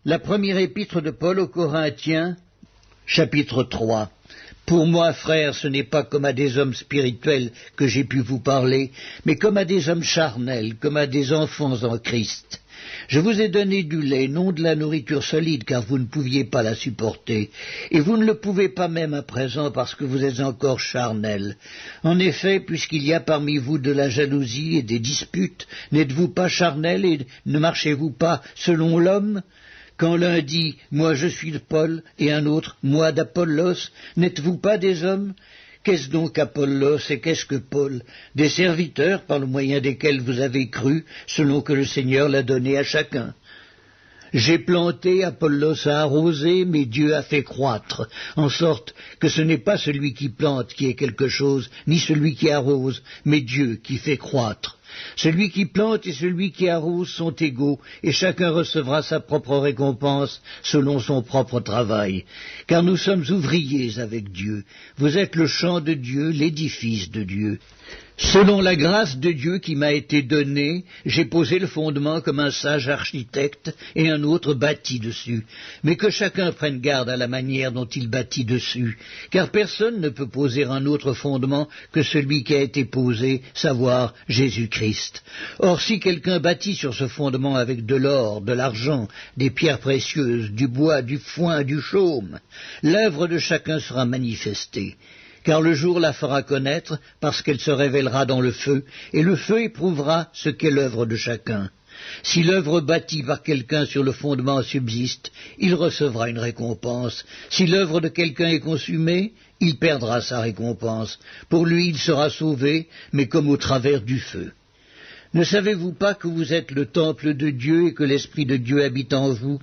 La première épître de Paul aux Corinthiens, chapitre 3. Pour moi, frères, ce n'est pas comme à des hommes spirituels que j'ai pu vous parler, mais comme à des hommes charnels, comme à des enfants en Christ. Je vous ai donné du lait, non de la nourriture solide, car vous ne pouviez pas la supporter, et vous ne le pouvez pas même à présent, parce que vous êtes encore charnels. En effet, puisqu'il y a parmi vous de la jalousie et des disputes, n'êtes-vous pas charnels et ne marchez-vous pas selon l'homme ? Quand l'un dit « Moi je suis de Paul » et un autre « Moi d'Apollos », n'êtes-vous pas des hommes ? Qu'est-ce donc Apollos et qu'est-ce que Paul ? Des serviteurs par le moyen desquels vous avez cru, selon que le Seigneur l'a donné à chacun. J'ai planté, Apollos a arrosé, mais Dieu a fait croître, en sorte que ce n'est pas celui qui plante qui est quelque chose, ni celui qui arrose, mais Dieu qui fait croître. Celui qui plante et celui qui arrose sont égaux, et chacun recevra sa propre récompense selon son propre travail. Car nous sommes ouvriers avec Dieu. Vous êtes le champ de Dieu, l'édifice de Dieu. Selon la grâce de Dieu qui m'a été donnée, j'ai posé le fondement comme un sage architecte et un autre bâtit dessus. Mais que chacun prenne garde à la manière dont il bâtit dessus, car personne ne peut poser un autre fondement que celui qui a été posé, savoir Jésus-Christ. Or, si quelqu'un bâtit sur ce fondement avec de l'or, de l'argent, des pierres précieuses, du bois, du foin, du chaume, l'œuvre de chacun sera manifestée. Car le jour la fera connaître, parce qu'elle se révélera dans le feu, et le feu éprouvera ce qu'est l'œuvre de chacun. Si l'œuvre bâtie par quelqu'un sur le fondement subsiste, il recevra une récompense. Si l'œuvre de quelqu'un est consumée, il perdra sa récompense. Pour lui, il sera sauvé, mais comme au travers du feu. Ne savez-vous pas que vous êtes le temple de Dieu et que l'Esprit de Dieu habite en vous ?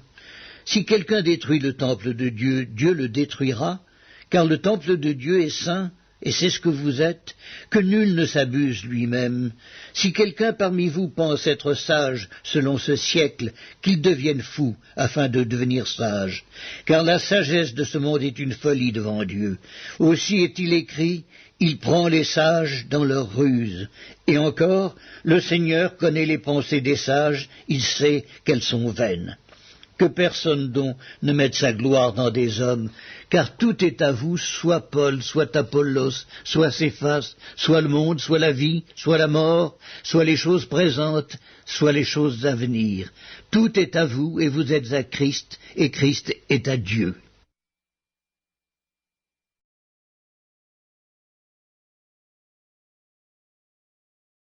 Si quelqu'un détruit le temple de Dieu, Dieu le détruira. Car le temple de Dieu est saint, et c'est ce que vous êtes, que nul ne s'abuse lui-même. Si quelqu'un parmi vous pense être sage selon ce siècle, qu'il devienne fou, afin de devenir sage. Car la sagesse de ce monde est une folie devant Dieu. Aussi est-il écrit, il prend les sages dans leur ruse. Et encore, le Seigneur connaît les pensées des sages, il sait qu'elles sont vaines. Que personne donc ne mette sa gloire dans des hommes, car tout est à vous, soit Paul, soit Apollos, soit Céphas, soit le monde, soit la vie, soit la mort, soit les choses présentes, soit les choses à venir. Tout est à vous, et vous êtes à Christ, et Christ est à Dieu.